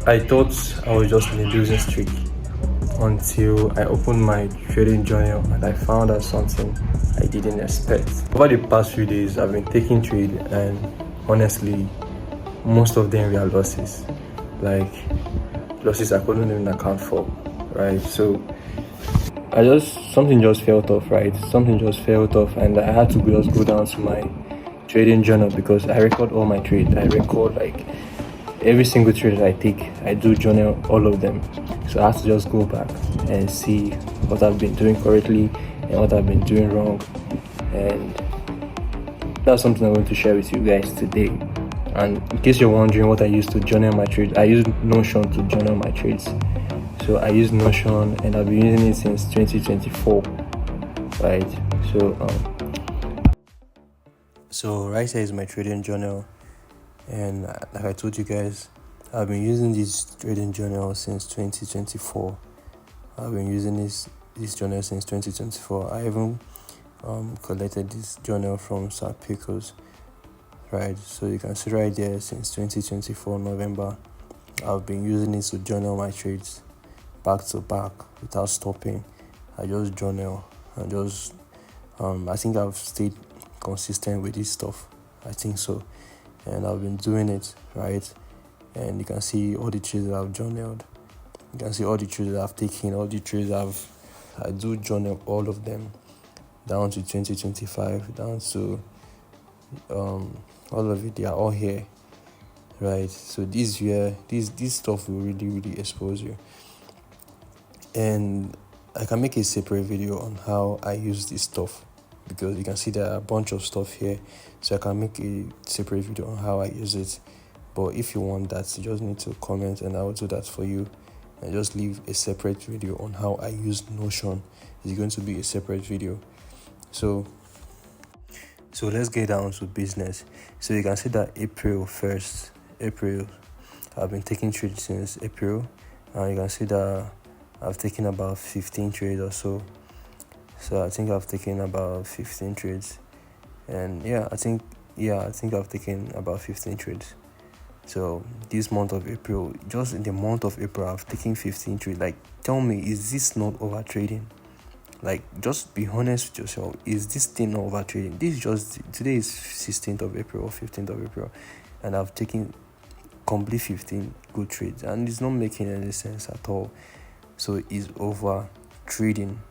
I thought I was just in a losing streak until I opened my trading journal and I found out something I didn't expect. Over the past few days, I've been taking trade, and honestly, most of them were losses. Like losses I couldn't even account for, right? So something just felt off, right? Something just felt off, and I had to just go down to my trading journal because I record all my trades. I record like every single trade that I take. I do journal all of them. So I have to just go back and see what I've been doing correctly and what I've been doing wrong. And that's something I'm going to share with you guys today. And in case you're wondering what I use to journal my trades, I use Notion to journal my trades. So I use Notion and I've been using it since 2024, right? So right here is my trading journal, and like I told you guys, I've been using this trading journal since 2024. I've been using this journal since 2024. I even collected this journal from Sir Pickles, right? So you can see right there, since 2024 November, I've been using it to journal my trades back to back without stopping. I just journal and just I think I've stayed consistent with this stuff. I think so, and I've been doing it, right? And you can see all the trades that I've journaled. You can see all the trades that I've taken, all the trades I do journal all of them down to 2025, down to all of it. They are all here, right? So this stuff will really expose you, and I can make a separate video on how I use this stuff, because you can see there are a bunch of stuff here, so I can make a separate video on how I use it. But if you want that, you just need to comment and I will do that for you, and just leave a separate video on how I use Notion. It's going to be a separate video. So let's get down to business. So you can see that April I've been taking trades since April, and you can see that I've taken about 15 trades or so. So I think I've taken about 15 trades, and I think I've taken about 15 trades. So this month of April, just in the month of April, I've taken 15 trades. Like, tell me, is this not over trading? Like, just be honest with yourself. Is this thing not over trading? Today is 16th of April or 15th of April, and I've taken complete 15 good trades, and it's not making any sense at all. So it's over trading.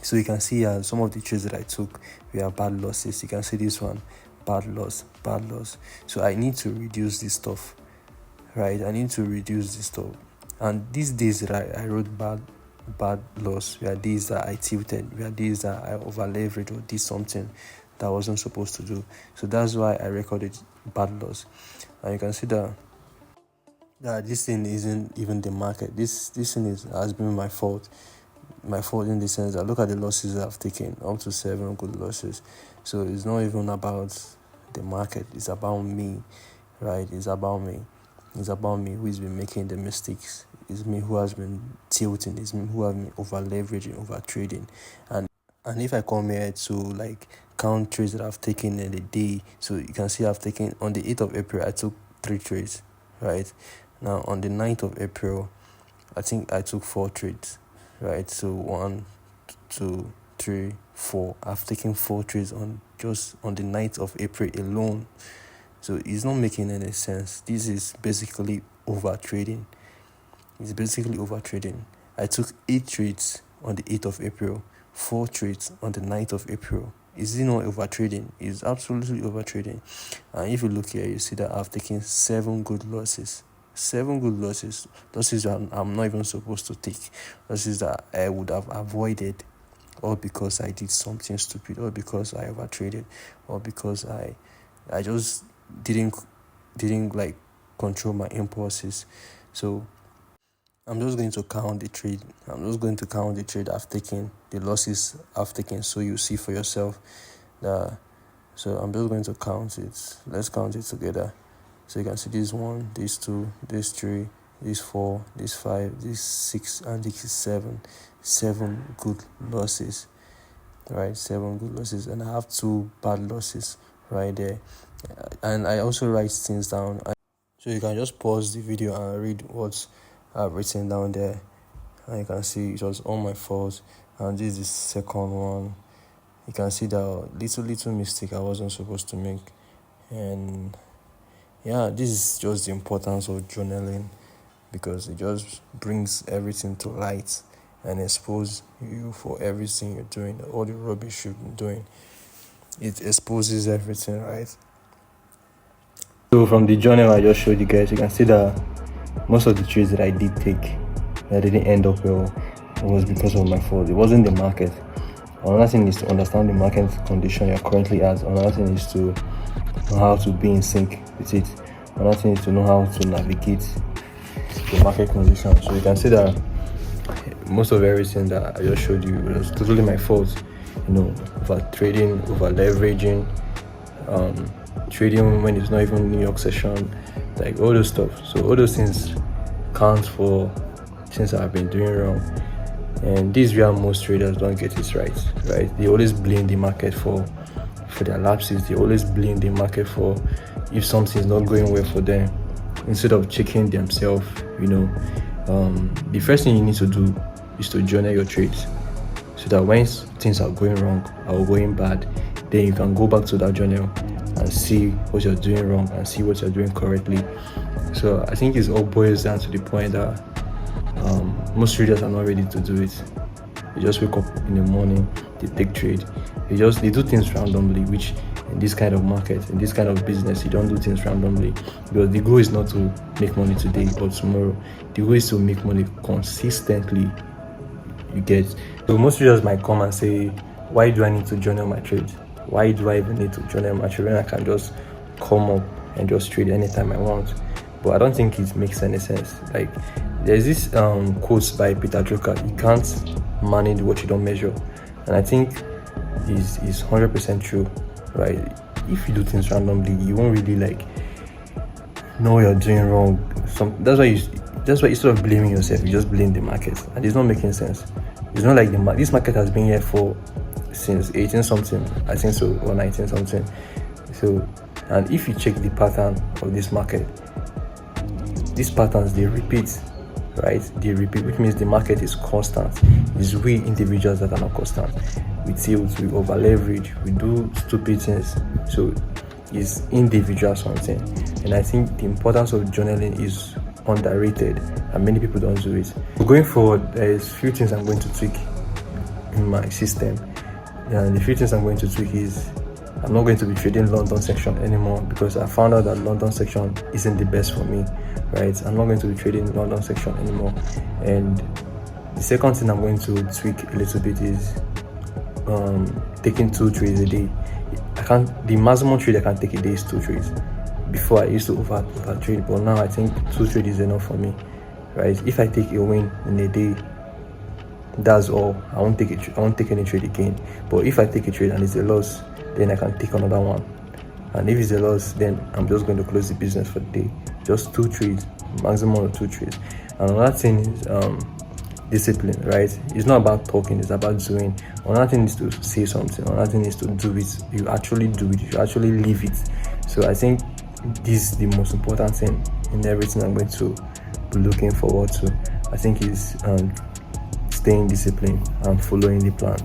So you can see some of the trades that I took were bad losses. You can see this one, bad loss. So I need to reduce this stuff, right? I need to reduce this stuff. And these days that I wrote bad loss were days that I tilted, were days that I over leveraged or did something that I wasn't supposed to do. So that's why I recorded bad loss. And you can see that this thing isn't even the market. This thing has been my fault in the sense that look at the losses I've taken, up to 7 good losses. So it's not even about the market, it's about me, right? It's about me who's been making the mistakes. It's me who has been tilting. It's me who has been over leveraging, over trading. And if I come here to like count trades that I've taken in a day, so you can see I've taken, on the 8th of April I took 3 trades, right? Now on the 9th of April I think I took 4 trades, right? So 1, 2, 3, 4. I've taken 4 trades on the 9th of April alone. So it's not making any sense. This is basically over trading. I took 8 trades on the 8th of April, 4 trades on the 9th of April. Is it not over trading? It's absolutely over trading. And if you look here, you see that I've taken 7 good losses. 7 good losses that I'm not even supposed to take, losses that I would have avoided, or because I did something stupid, or because I overtraded, or because I just didn't like control my impulses. So I'm just going to count the trade. I've taken, the losses I've taken, so you see for yourself. So I'm just going to count it. Let's count it together. So you can see this 1, this 2, this 3, this 4, this 5, this 6, and this is 7. 7 good losses, right? 7 good losses, and I have 2 bad losses right there. And I also write things down. So you can just pause the video and read what I've written down there. And you can see it was all my fault. And this is the second one. You can see the little mistake I wasn't supposed to make. And yeah, this is just the importance of journaling, because it just brings everything to light and expose you for everything you're doing, all the rubbish you've been doing. It exposes everything, right? So from the journal I just showed you guys, you can see that most of the trades that I did take that didn't end up well was because of my fault. It wasn't the market. Another thing is to understand the market condition you're currently at. Another thing is to know how to be in sync with it. Another thing is to know how to navigate the market condition. So you can see that most of everything that I just showed you was totally my fault. Over trading, over leveraging, trading when it's not even New York session, like all those stuff. So all those things count for things I've been doing wrong. And this is where most traders don't get it right? They always blame the market for their lapses. They always blame the market for if something's not going well for them, instead of checking themselves. The first thing you need to do is to journal your trades, so that when things are going wrong or going bad, then you can go back to that journal and see what you're doing wrong and see what you're doing correctly. So I think it all boils down to the point that most traders are not ready to do it. They just wake up in the morning, they take trade, they do things randomly, which in this kind of market, in this kind of business, you don't do things randomly, because the goal is not to make money today or tomorrow. The goal is to make money consistently. You get? So most traders might come and say, why do I need to journal my trades? Why do I even need to journal my trade when I can just come up and just trade anytime I want? But I don't think it makes any sense. Like, there's this quote by Peter Drucker: you can't manage what you don't measure. And I think is 100% true, right? If you do things randomly, you won't really know you're doing wrong. That's why instead of blaming yourself, you just blame the market, and it's not making sense. It's not like this market has been here since 18 something, I think so, or 19 something. So, and if you check the pattern of this market, these patterns, they repeat, right? They repeat, which means the market is constant. It's we individuals that are not constant. We tilt, we over leverage, we do stupid things. So it's individual something. And I think the importance of journaling is underrated, and many people don't do it. So going forward, there's few things I'm going to tweak in my system. And the few things I'm going to tweak is, I'm not going to be trading London section anymore, because I found out that London section isn't the best for me, right? I'm not going to be trading London section anymore. And the second thing I'm going to tweak a little bit is taking 2 trades a day. The maximum trade I can take a day is 2 trades. Before I used to over trade, but now I think 2 trades is enough for me, right? If I take a win in a day, that's all. I won't take any trade again. But if I take a trade and it's a loss, then I can take another one. And if it's a loss, then I'm just going to close the business for the day. Just 2 trades, maximum of 2 trades. And another thing is discipline, right? It's not about talking, it's about doing. Another thing is to say something. Another thing is to do it. You actually do it. You actually live it. So I think this is the most important thing in everything I'm going to be looking forward to. I think is staying disciplined and following the plan.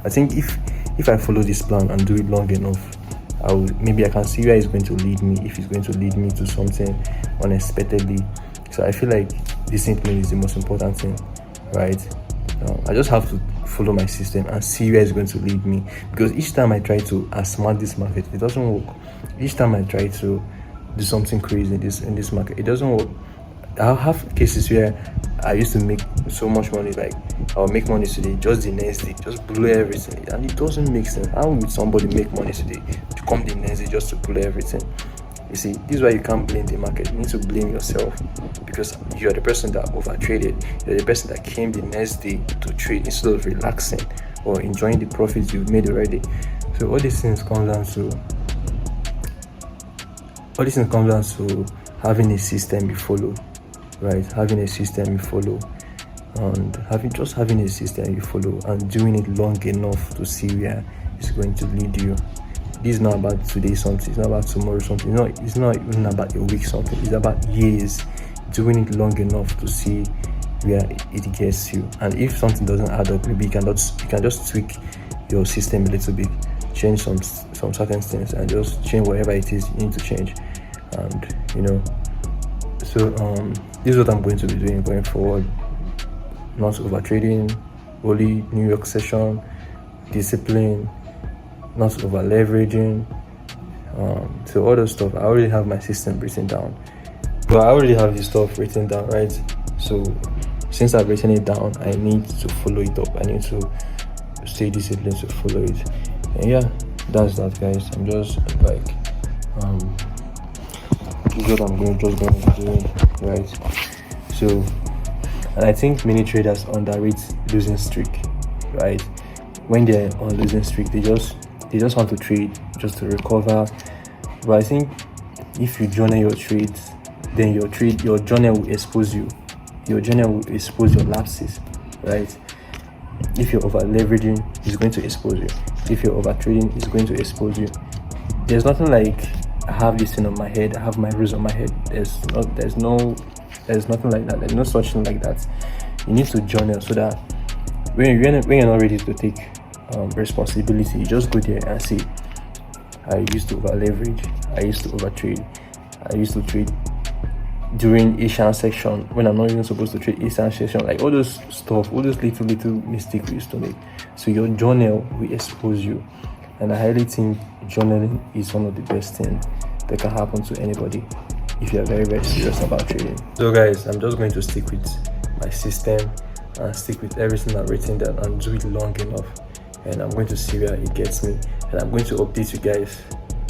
I think if I follow this plan and do it long enough, maybe I can see where it's going to lead me, if it's going to lead me to something unexpectedly. So I feel like discipline is the most important thing, right? I just have to follow my system and see where it's going to lead me, because each time I try to outsmart this market, it doesn't work. Each time I try to do something crazy in this market, it doesn't work. I'll have cases where I used to make so much money, like I'll make money today, just the next day, just blow everything, and it doesn't make sense. How would somebody make money today to come the next day just to blow everything? You see, this is why you can't blame the market. You need to blame yourself, because you're the person that over traded. You're the person that came the next day to trade instead of relaxing or enjoying the profits you've made already. So all these things come down to having a system you follow, right? Having a system you follow, and having a system you follow, and doing it long enough to see where it's going to lead you. this is not about today something, it's not about tomorrow something, it's not even about a week something, it's about years, doing it long enough to see where it gets you. And if something doesn't add up, maybe you can just tweak your system a little bit, change some certain things, and just change whatever it is you need to change. And so this is what I'm going to be doing going forward. Not over trading, only New York session, discipline, not over leveraging. So all those stuff, I already have my system written down. But I already have this stuff written down, right? So since I've written it down, I need to follow it up. I need to stay disciplined to follow it. And yeah, that's that, guys. I'm just like this is what I'm going to be doing, right? So, and I think many traders underrate losing streak, right? When they're on losing streak, they just want to trade just to recover. But I think if you journal your trades, then your journal will expose you. Your journal will expose your lapses, right? If you're over leveraging, it's going to expose you. If you're over trading, it's going to expose you. There's nothing like I have this thing on my head, I have my rules on my head. There's nothing like that. There's no such thing like that. You need to journal so that when you're not ready to take responsibility, you just go there and say, I used to over leverage, I used to over trade, I used to trade during Asian section when I'm not even supposed to trade Asian section, like all those stuff, all those little mistakes we used to make. So your journal will expose you, and I highly think journaling is one of the best things that can happen to anybody if you are very, very serious about trading. So guys, I'm just going to stick with my system and stick with everything I've written down and do it long enough, and I'm going to see where it gets me, and I'm going to update you guys,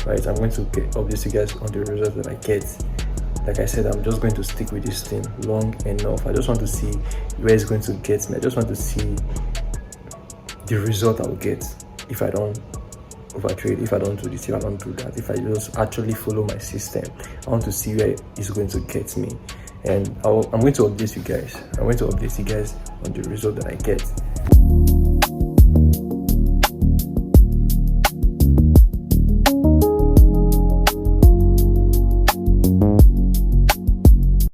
right? I'm going to update you guys on the results that I get. Like I said, I'm just going to stick with this thing long enough. I just want to see where it's going to get me. I just want to see the result I will get if I don't overtrade, if I don't do this, if I don't do that, if I just actually follow my system. I want to see where it's going to get me, and I'm going to update you guys. I'm going to update you guys on the result that I get.